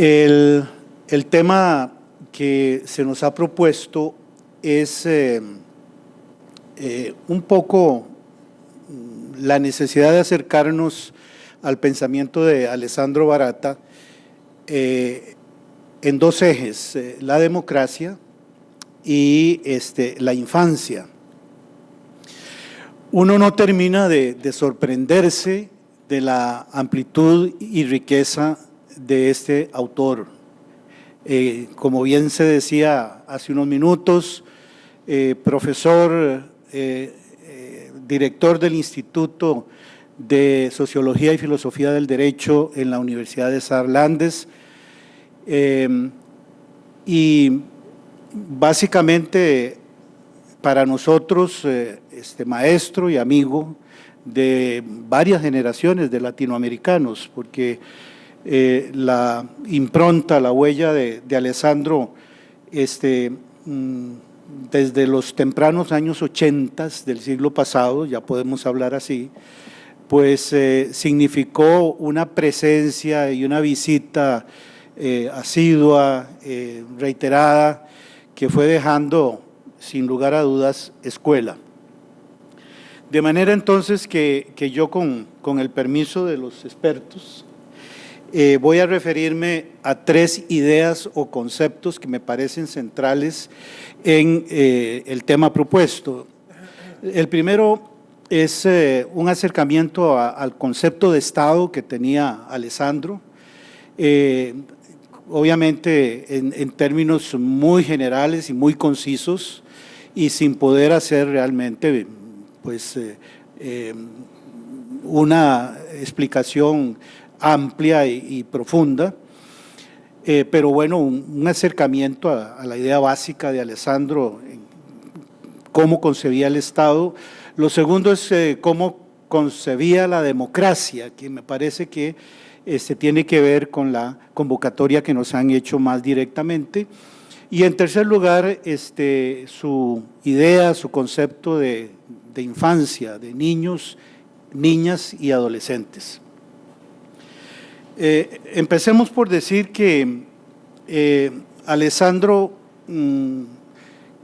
El, el tema que se nos ha propuesto es un poco la necesidad de acercarnos al pensamiento de Alessandro Baratta en dos ejes, la democracia y la infancia. Uno no termina de sorprenderse de la amplitud y riqueza de este autor. Como bien se decía hace unos minutos, profesor, director del Instituto de Sociología y Filosofía del Derecho en la Universidad de Saarlandes, y básicamente para nosotros, maestro y amigo de varias generaciones de latinoamericanos, porque la impronta, la huella de Alessandro, desde los tempranos años 80 del siglo pasado, ya podemos hablar así, pues significó una presencia y una visita asidua, reiterada, que fue dejando, sin lugar a dudas, escuela. De manera entonces que yo, con el permiso de los expertos, voy a referirme a tres ideas o conceptos que me parecen centrales en el tema propuesto. El primero es un acercamiento al concepto de Estado que tenía Alessandro, obviamente en términos muy generales y muy concisos y sin poder hacer realmente pues, una explicación amplia y profunda, pero bueno, un acercamiento a la idea básica de Alessandro, cómo concebía el Estado. Lo segundo es cómo concebía la democracia, que me parece que tiene que ver con la convocatoria que nos han hecho más directamente. Y en tercer lugar, su idea, su concepto de infancia, de niños, niñas y adolescentes. Empecemos por decir que Alessandro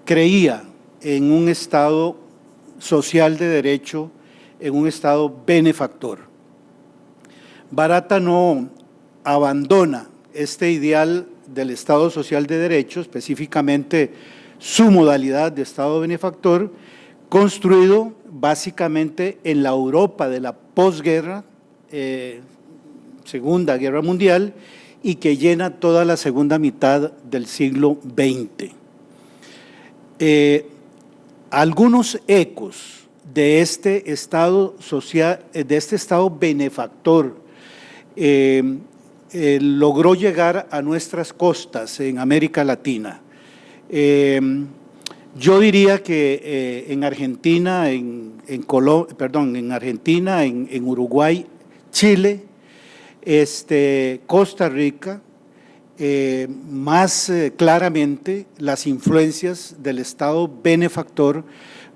creía en un Estado social de derecho, en un Estado benefactor. Baratta no abandona este ideal del Estado social de derecho, específicamente su modalidad de Estado benefactor, construido básicamente en la Europa de la posguerra, Segunda Guerra Mundial, y que llena toda la segunda mitad del siglo XX. Algunos ecos de este Estado social, de este Estado benefactor, logró llegar a nuestras costas en América Latina. Yo diría que en Argentina, en Uruguay, Chile, Costa Rica, más claramente las influencias del Estado benefactor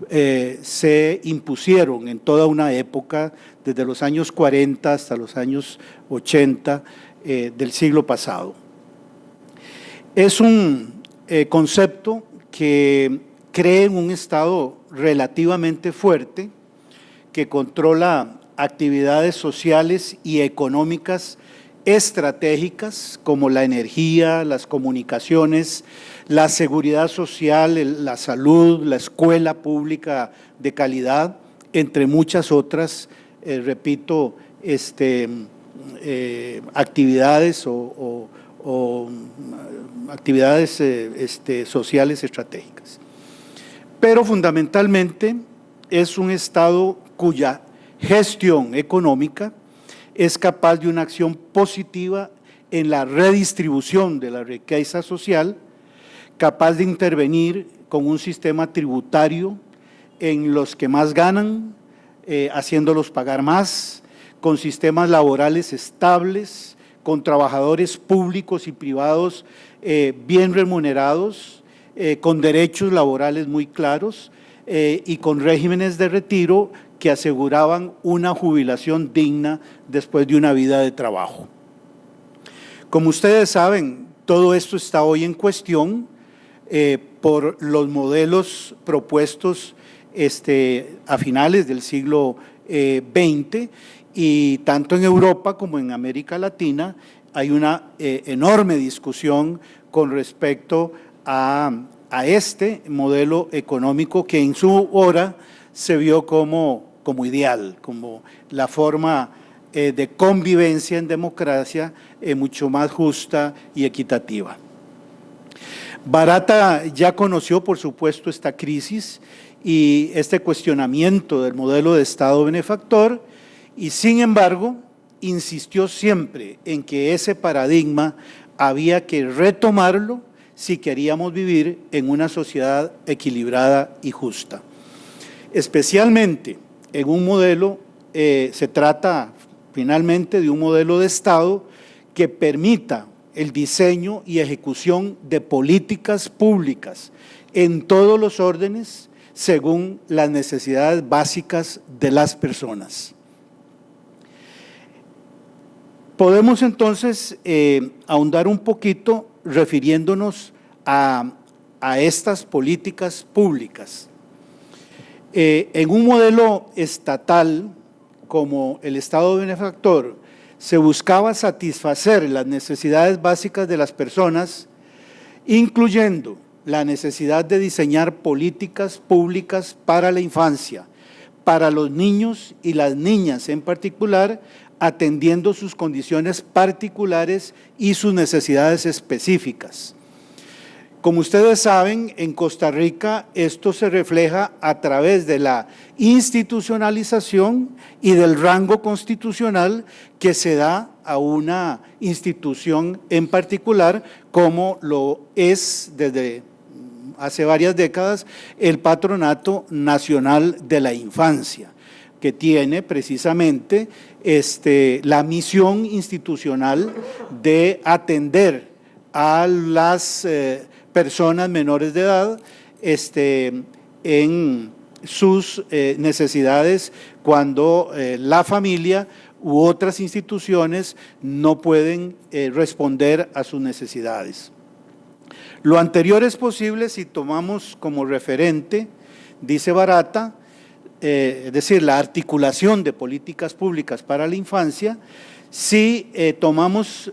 se impusieron en toda una época, desde los años 40 hasta los años 80 del siglo pasado. Es un concepto que cree en un Estado relativamente fuerte, que controla actividades sociales y económicas estratégicas como la energía, las comunicaciones, la seguridad social, la salud, la escuela pública de calidad, entre muchas otras, repito, actividades o actividades sociales estratégicas. Pero fundamentalmente es un Estado cuya gestión económica es capaz de una acción positiva en la redistribución de la riqueza social, capaz de intervenir con un sistema tributario en los que más ganan, haciéndolos pagar más, con sistemas laborales estables, con trabajadores públicos y privados bien remunerados, con derechos laborales muy claros y con regímenes de retiro que aseguraban una jubilación digna después de una vida de trabajo. Como ustedes saben, todo esto está hoy en cuestión por los modelos propuestos a finales del siglo XX, y tanto en Europa como en América Latina hay una enorme discusión con respecto a este modelo económico que en su hora se vio como ideal, como la forma de convivencia en democracia mucho más justa y equitativa. Baratta ya conoció, por supuesto, esta crisis y este cuestionamiento del modelo de Estado benefactor, y sin embargo insistió siempre en que ese paradigma había que retomarlo si queríamos vivir en una sociedad equilibrada y justa. Especialmente en un modelo, se trata finalmente de un modelo de Estado que permita el diseño y ejecución de políticas públicas en todos los órdenes según las necesidades básicas de las personas. Podemos entonces ahondar un poquito refiriéndonos a estas políticas públicas. En un modelo estatal como el Estado benefactor, se buscaba satisfacer las necesidades básicas de las personas, incluyendo la necesidad de diseñar políticas públicas para la infancia, para los niños y las niñas en particular, atendiendo sus condiciones particulares y sus necesidades específicas. Como ustedes saben, en Costa Rica esto se refleja a través de la institucionalización y del rango constitucional que se da a una institución en particular, como lo es desde hace varias décadas el Patronato Nacional de la Infancia, que tiene precisamente la misión institucional de atender a las personas menores de edad en sus necesidades cuando la familia u otras instituciones no pueden responder a sus necesidades. Lo anterior es posible si tomamos como referente, dice Baratta, es decir, la articulación de políticas públicas para la infancia, si tomamos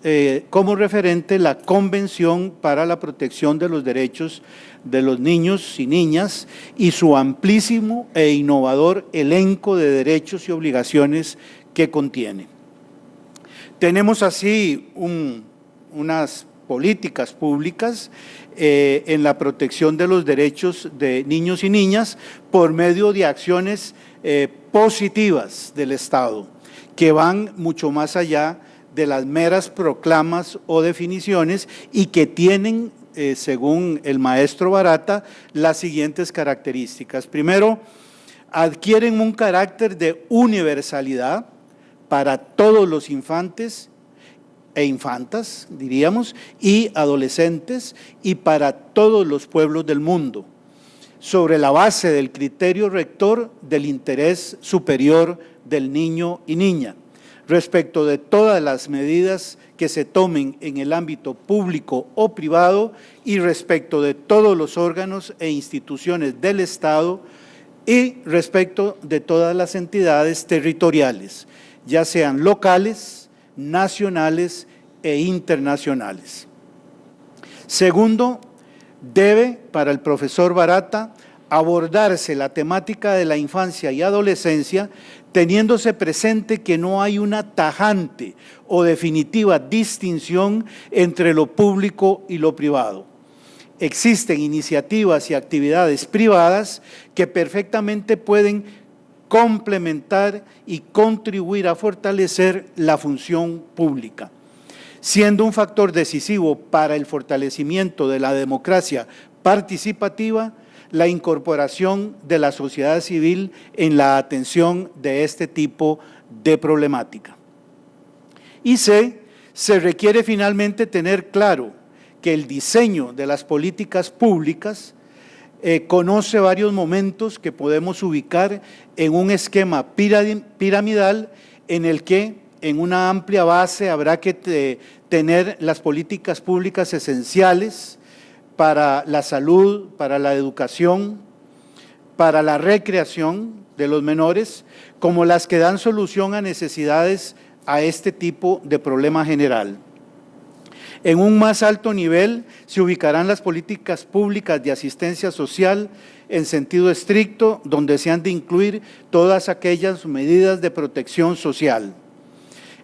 como referente la Convención para la Protección de los Derechos de los Niños y Niñas y su amplísimo e innovador elenco de derechos y obligaciones que contiene. Tenemos así unas políticas públicas en la protección de los derechos de niños y niñas por medio de acciones positivas del Estado, que van mucho más allá de las meras proclamas o definiciones y que tienen, según el maestro Baratta, las siguientes características. Primero, adquieren un carácter de universalidad para todos los infantes e infantas, diríamos, y adolescentes, y para todos los pueblos del mundo, sobre la base del criterio rector del interés superior del niño y niña, respecto de todas las medidas que se tomen en el ámbito público o privado y respecto de todos los órganos e instituciones del Estado y respecto de todas las entidades territoriales, ya sean locales, nacionales e internacionales. Segundo, debe, para el profesor Baratta, abordarse la temática de la infancia y adolescencia teniéndose presente que no hay una tajante o definitiva distinción entre lo público y lo privado. Existen iniciativas y actividades privadas que perfectamente pueden complementar y contribuir a fortalecer la función pública, siendo un factor decisivo para el fortalecimiento de la democracia participativa la incorporación de la sociedad civil en la atención de este tipo de problemática. Y se requiere finalmente tener claro que el diseño de las políticas públicas conoce varios momentos que podemos ubicar en un esquema piramidal en el que en una amplia base habrá que tener las políticas públicas esenciales para la salud, para la educación, para la recreación de los menores, como las que dan solución a necesidades a este tipo de problema general. En un más alto nivel se ubicarán las políticas públicas de asistencia social en sentido estricto, donde se han de incluir todas aquellas medidas de protección social.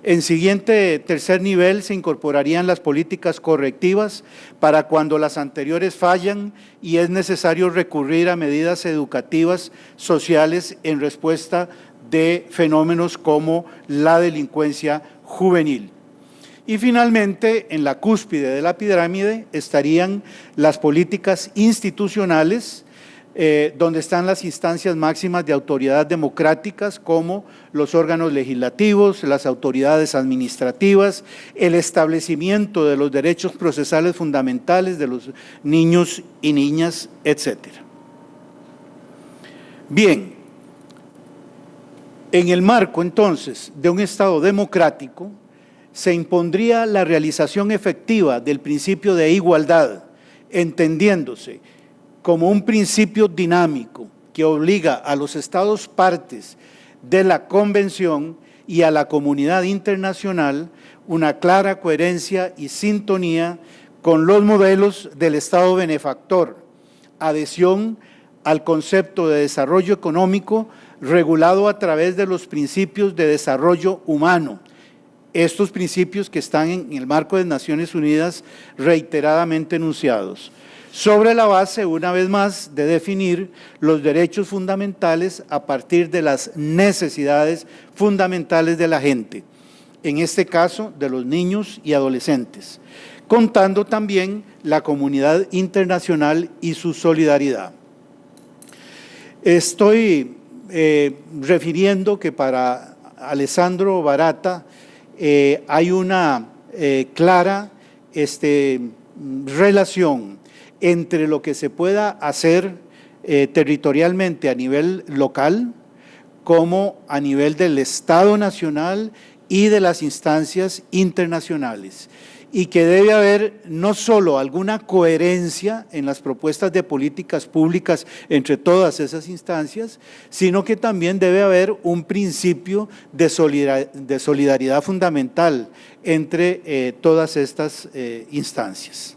En tercer nivel se incorporarían las políticas correctivas para cuando las anteriores fallan y es necesario recurrir a medidas educativas sociales en respuesta de fenómenos como la delincuencia juvenil. Y finalmente, en la cúspide de la pirámide estarían las políticas institucionales, donde están las instancias máximas de autoridad democráticas como los órganos legislativos, las autoridades administrativas, el establecimiento de los derechos procesales fundamentales de los niños y niñas, etc. Bien, en el marco entonces de un Estado democrático, se impondría la realización efectiva del principio de igualdad, entendiéndose como un principio dinámico que obliga a los Estados partes de la Convención y a la comunidad internacional una clara coherencia y sintonía con los modelos del Estado benefactor, adhesión al concepto de desarrollo económico regulado a través de los principios de desarrollo humano. Estos principios que están en el marco de Naciones Unidas reiteradamente enunciados, sobre la base, una vez más, de definir los derechos fundamentales a partir de las necesidades fundamentales de la gente, en este caso de los niños y adolescentes, contando también la comunidad internacional y su solidaridad. Estoy refiriendo que para Alessandro Baratta hay una clara relación entre lo que se pueda hacer territorialmente a nivel local, como a nivel del Estado nacional y de las instancias internacionales, y que debe haber no solo alguna coherencia en las propuestas de políticas públicas entre todas esas instancias, sino que también debe haber un principio de solidaridad fundamental entre todas estas instancias.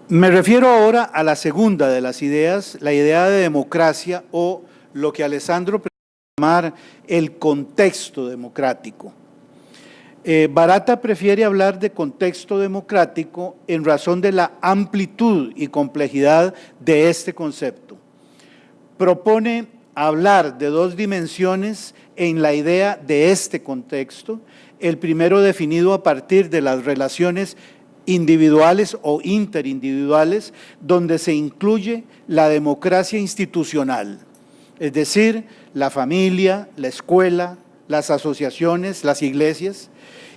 Me refiero ahora a la segunda de las ideas, la idea de democracia, o lo que Alessandro prefiere llamar el contexto democrático. Baratta prefiere hablar de contexto democrático en razón de la amplitud y complejidad de este concepto. Propone hablar de dos dimensiones en la idea de este contexto, el primero definido a partir de las relaciones individuales o interindividuales, donde se incluye la democracia institucional, es decir, la familia, la escuela, las asociaciones, las iglesias,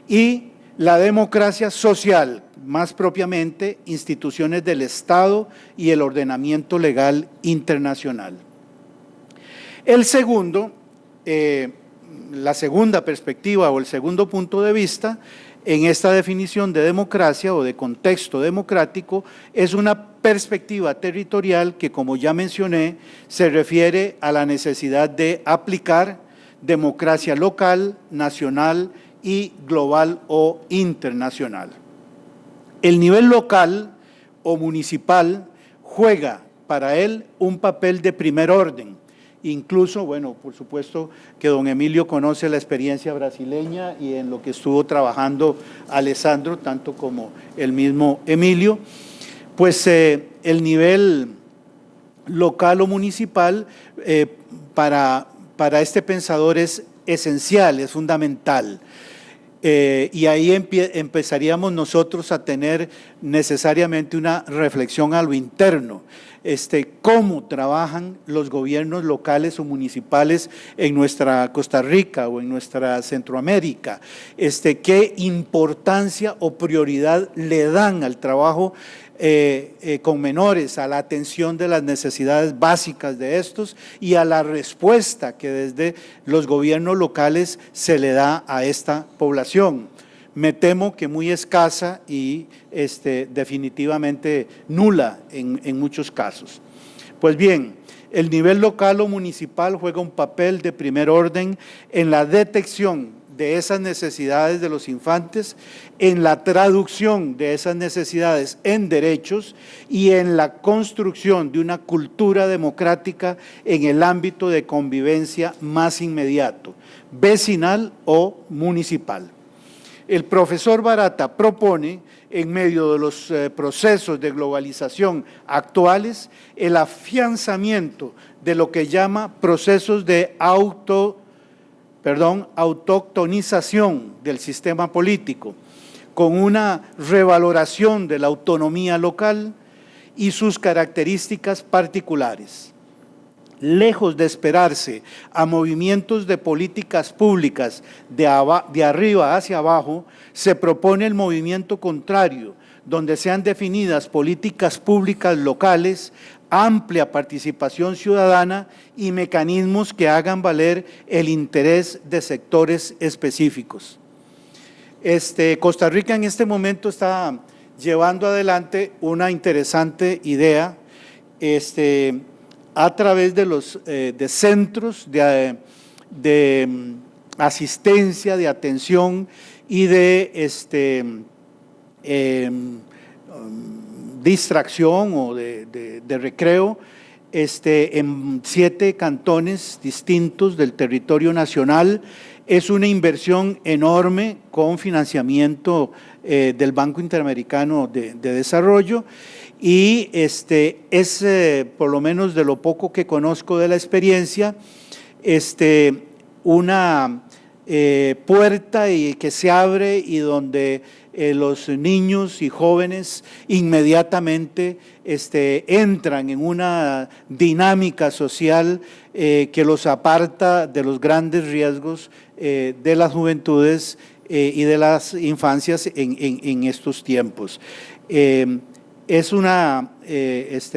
y la democracia social, más propiamente instituciones del Estado y el ordenamiento legal internacional. El segundo, la segunda perspectiva o el segundo punto de vista en esta definición de democracia o de contexto democrático es una perspectiva territorial que, como ya mencioné, se refiere a la necesidad de aplicar democracia local, nacional y global o internacional. El nivel local o municipal juega para él un papel de primer orden. Incluso, bueno, por supuesto que don Emilio conoce la experiencia brasileña y en lo que estuvo trabajando Alessandro, tanto como el mismo Emilio, pues el nivel local o municipal para este pensador es esencial, es fundamental. Y ahí empezaríamos nosotros a tener necesariamente una reflexión a lo interno, cómo trabajan los gobiernos locales o municipales en nuestra Costa Rica o en nuestra Centroamérica, qué importancia o prioridad le dan al trabajo con menores, a la atención de las necesidades básicas de estos y a la respuesta que desde los gobiernos locales se le da a esta población. Me temo que muy escasa y definitivamente nula en muchos casos. Pues bien, el nivel local o municipal juega un papel de primer orden en la detección de esas necesidades de los infantes, en la traducción de esas necesidades en derechos y en la construcción de una cultura democrática en el ámbito de convivencia más inmediato, vecinal o municipal. El profesor Barata propone, en medio de los procesos de globalización actuales, el afianzamiento de lo que llama procesos de autoctonización del sistema político, con una revaloración de la autonomía local y sus características particulares. Lejos de esperarse a movimientos de políticas públicas de arriba hacia abajo, se propone el movimiento contrario, donde sean definidas políticas públicas locales, amplia participación ciudadana y mecanismos que hagan valer el interés de sectores específicos. Costa Rica en este momento está llevando adelante una interesante idea, a través de los de centros de asistencia, de atención y de distracción o de recreo en 7 cantones distintos del territorio nacional. Es una inversión enorme con financiamiento del Banco Interamericano de Desarrollo. Y es por lo menos de lo poco que conozco de la experiencia, una puerta que se abre y donde los niños y jóvenes inmediatamente entran en una dinámica social que los aparta de los grandes riesgos de las juventudes y de las infancias en estos tiempos. Es una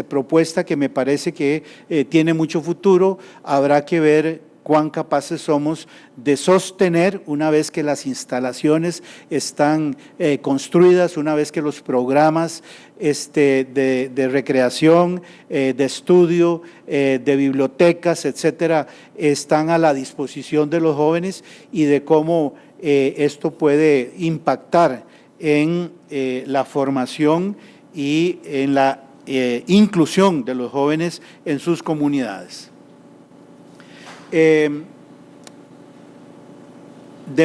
propuesta que me parece que tiene mucho futuro. Habrá que ver cuán capaces somos de sostener una vez que las instalaciones están construidas, una vez que los programas de recreación, de estudio, de bibliotecas, etcétera, están a la disposición de los jóvenes y de cómo esto puede impactar en la formación y en la inclusión de los jóvenes en sus comunidades. De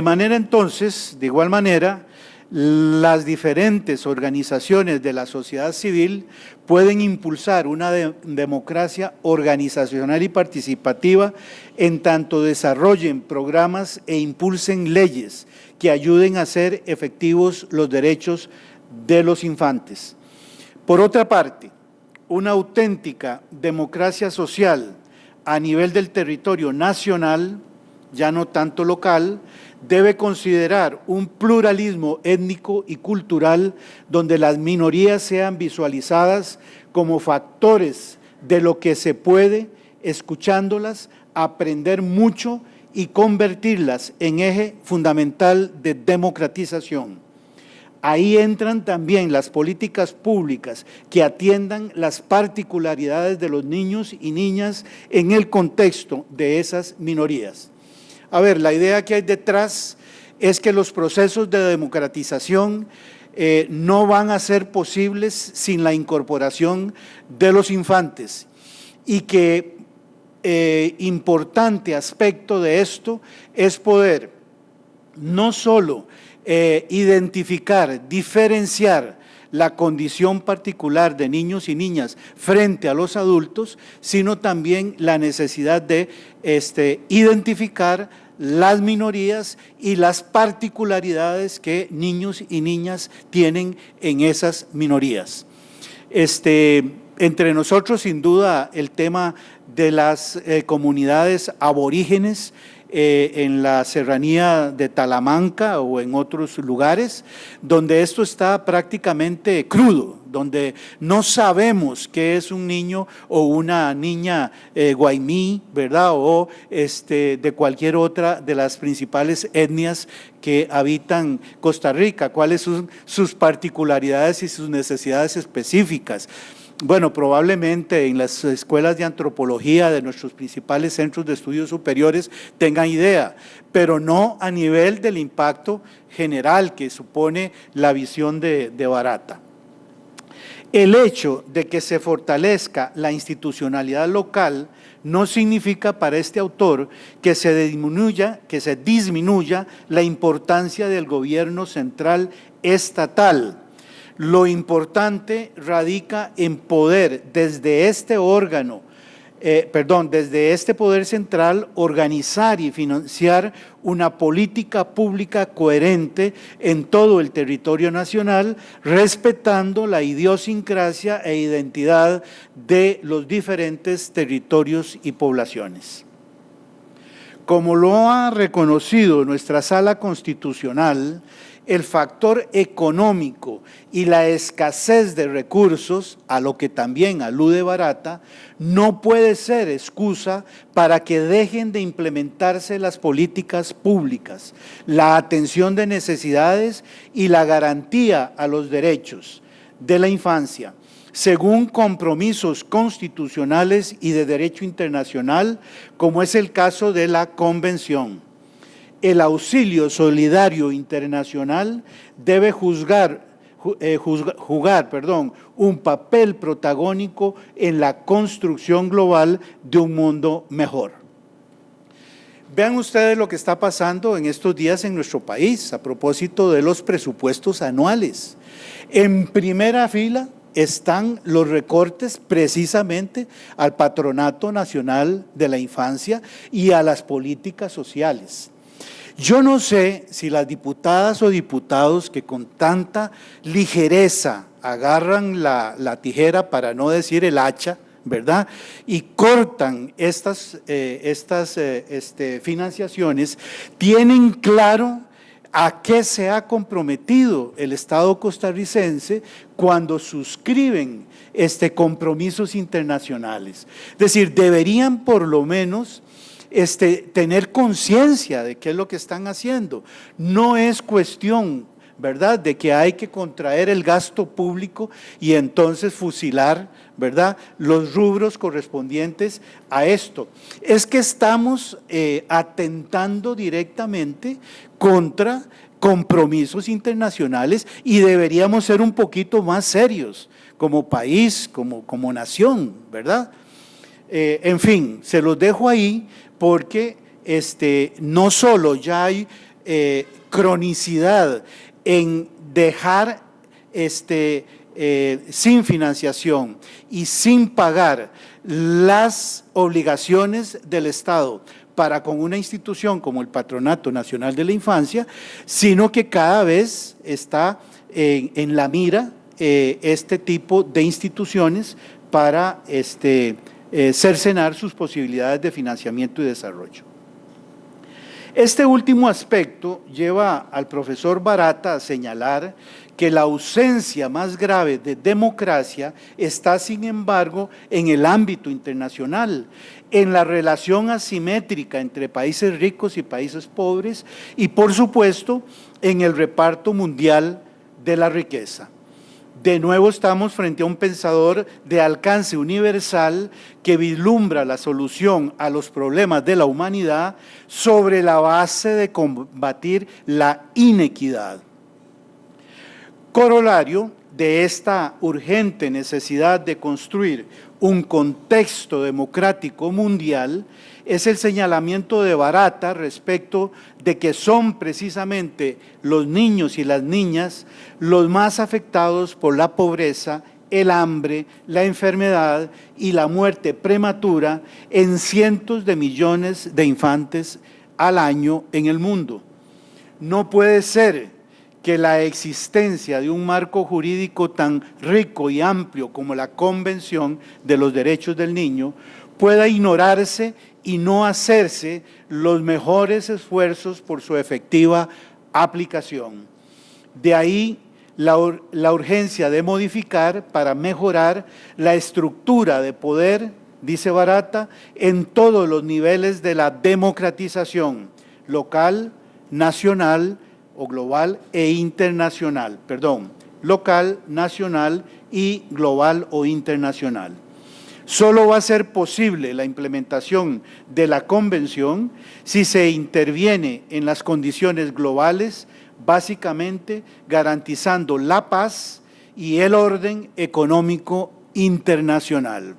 manera entonces, de igual manera, las diferentes organizaciones de la sociedad civil pueden impulsar una democracia organizacional y participativa en tanto desarrollen programas e impulsen leyes que ayuden a hacer efectivos los derechos de los infantes. Por otra parte, una auténtica democracia social a nivel del territorio nacional, ya no tanto local, debe considerar un pluralismo étnico y cultural donde las minorías sean visualizadas como factores de lo que se puede, escuchándolas, aprender mucho y convertirlas en eje fundamental de democratización. Ahí entran también las políticas públicas que atiendan las particularidades de los niños y niñas en el contexto de esas minorías. A ver, la idea que hay detrás es que los procesos de democratización no van a ser posibles sin la incorporación de los infantes y que importante aspecto de esto es poder no solo identificar, diferenciar la condición particular de niños y niñas frente a los adultos, sino también la necesidad de identificar las minorías y las particularidades que niños y niñas tienen en esas minorías. Entre nosotros, sin duda, el tema de las comunidades aborígenes en la serranía de Talamanca o en otros lugares, donde esto está prácticamente crudo, donde no sabemos qué es un niño o una niña guaymí, ¿verdad? O de cualquier otra de las principales etnias que habitan Costa Rica, cuáles son sus particularidades y sus necesidades específicas. Bueno, probablemente en las escuelas de antropología de nuestros principales centros de estudios superiores tengan idea, pero no a nivel del impacto general que supone la visión de Barata. El hecho de que se fortalezca la institucionalidad local no significa para este autor que se disminuya la importancia del gobierno central estatal. Lo importante radica en poder desde este desde este poder central organizar y financiar una política pública coherente en todo el territorio nacional, respetando la idiosincrasia e identidad de los diferentes territorios y poblaciones. Como lo ha reconocido nuestra Sala Constitucional, el factor económico y la escasez de recursos, a lo que también alude Barata, no puede ser excusa para que dejen de implementarse las políticas públicas, la atención de necesidades y la garantía a los derechos de la infancia, según compromisos constitucionales y de derecho internacional, como es el caso de la Convención. El auxilio solidario internacional debe jugar un papel protagónico en la construcción global de un mundo mejor. Vean ustedes lo que está pasando en estos días en nuestro país a propósito de los presupuestos anuales. En primera fila están los recortes precisamente al Patronato Nacional de la Infancia y a las políticas sociales. Yo no sé si las diputadas o diputados que con tanta ligereza agarran la tijera, para no decir el hacha, ¿verdad?, y cortan estas financiaciones, tienen claro a qué se ha comprometido el Estado costarricense cuando suscriben compromisos internacionales. Es decir, deberían por lo menos tener conciencia de qué es lo que están haciendo. No es cuestión, ¿verdad?, de que hay que contraer el gasto público y entonces fusilar, ¿verdad?, los rubros correspondientes a esto. Es que estamos atentando directamente contra compromisos internacionales y deberíamos ser un poquito más serios como país, como nación, ¿verdad? En fin, se los dejo ahí porque no solo ya hay cronicidad en dejar sin financiación y sin pagar las obligaciones del Estado para con una institución como el Patronato Nacional de la Infancia, sino que cada vez está en la mira este tipo de instituciones para cercenar sus posibilidades de financiamiento y desarrollo. Este último aspecto lleva al profesor Barata a señalar que la ausencia más grave de democracia está, sin embargo, en el ámbito internacional, en la relación asimétrica entre países ricos y países pobres y, por supuesto, en el reparto mundial de la riqueza. De nuevo estamos frente a un pensador de alcance universal que vislumbra la solución a los problemas de la humanidad sobre la base de combatir la inequidad. Corolario de esta urgente necesidad de construir un contexto democrático mundial es el señalamiento de Barata respecto de que son precisamente los niños y las niñas los más afectados por la pobreza, el hambre, la enfermedad y la muerte prematura en cientos de millones de infantes al año en el mundo. No puede ser que la existencia de un marco jurídico tan rico y amplio como la Convención de los Derechos del Niño pueda ignorarse y no hacerse los mejores esfuerzos por su efectiva aplicación. De ahí la urgencia de modificar para mejorar la estructura de poder, dice Barata, en todos los niveles de la democratización local, nacional o global e internacional, local, nacional y global o internacional. Solo va a ser posible la implementación de la Convención si se interviene en las condiciones globales, básicamente garantizando la paz y el orden económico internacional.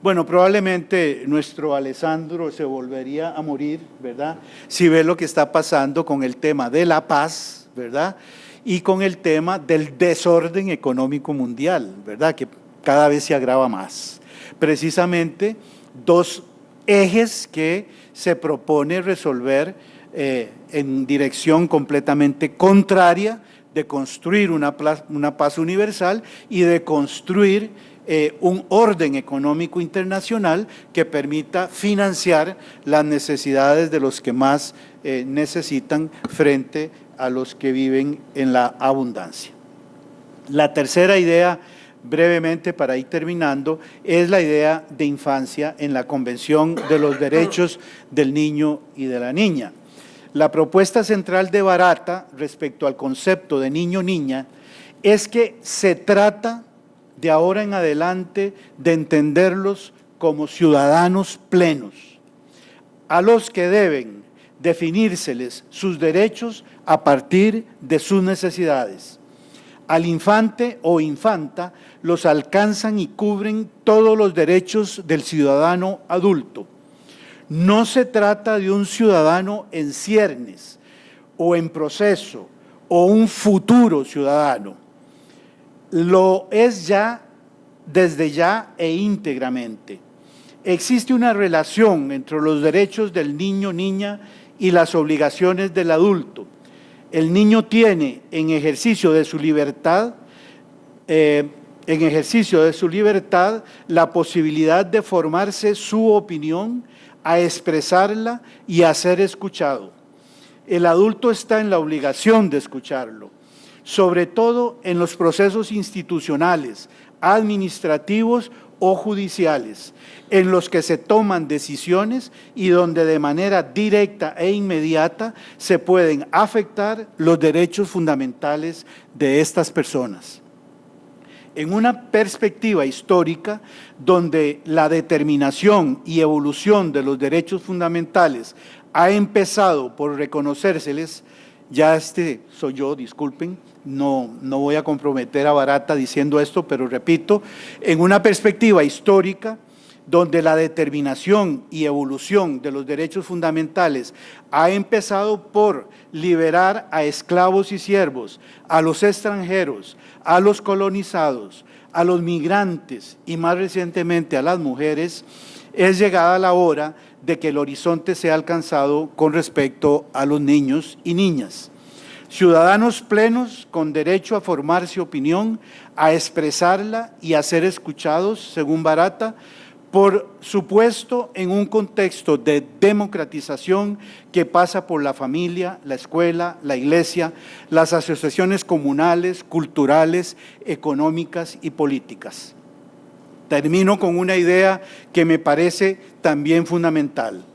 Bueno, probablemente nuestro Alessandro se volvería a morir, ¿verdad?, si ve lo que está pasando con el tema de la paz, ¿verdad?, y con el tema del desorden económico mundial, ¿verdad?, que cada vez se agrava más. Precisamente dos ejes que se propone resolver en dirección completamente contraria de construir una paz universal y de construir un orden económico internacional que permita financiar las necesidades de los que más necesitan frente a los que viven en la abundancia. La tercera idea, brevemente para ir terminando, es la idea de infancia en la Convención de los Derechos del Niño y de la Niña. La propuesta central de Barata respecto al concepto de niño-niña es que se trata de ahora en adelante de entenderlos como ciudadanos plenos, a los que deben definírseles sus derechos a partir de sus necesidades. Al infante o infanta los alcanzan y cubren todos los derechos del ciudadano adulto. No se trata de un ciudadano en ciernes o en proceso o un futuro ciudadano. Lo es ya, desde ya e íntegramente. Existe una relación entre los derechos del niño, niña y las obligaciones del adulto. El niño tiene, en ejercicio de su libertad, la posibilidad de formarse su opinión, a expresarla y a ser escuchado. El adulto está en la obligación de escucharlo, sobre todo en los procesos institucionales, administrativos o judiciales, en los que se toman decisiones y donde de manera directa e inmediata se pueden afectar los derechos fundamentales de estas personas. En una perspectiva histórica donde la determinación y evolución de los derechos fundamentales ha empezado por reconocérseles, ya soy yo, disculpen, no voy a comprometer a Barata diciendo esto, pero repito, en una perspectiva histórica donde la determinación y evolución de los derechos fundamentales ha empezado por liberar a esclavos y siervos, a los extranjeros, a los colonizados, a los migrantes y más recientemente a las mujeres, es llegada la hora de que el horizonte sea alcanzado con respecto a los niños y niñas. Ciudadanos plenos con derecho a formarse opinión, a expresarla y a ser escuchados, según Barata, por supuesto en un contexto de democratización que pasa por la familia, la escuela, la iglesia, las asociaciones comunales, culturales, económicas y políticas. Termino con una idea que me parece también fundamental.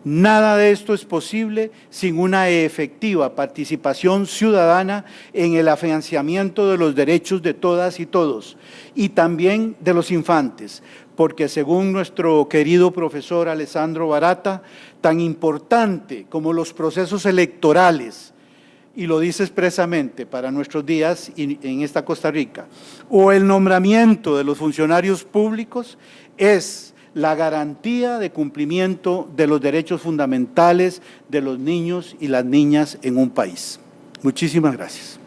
Nada de esto es posible sin una efectiva participación ciudadana en el afianzamiento de los derechos de todas y todos, y también de los infantes, porque según nuestro querido profesor Alessandro Barata, tan importante como los procesos electorales, y lo dice expresamente para nuestros días en esta Costa Rica, o el nombramiento de los funcionarios públicos, es la garantía de cumplimiento de los derechos fundamentales de los niños y las niñas en un país. Muchísimas gracias.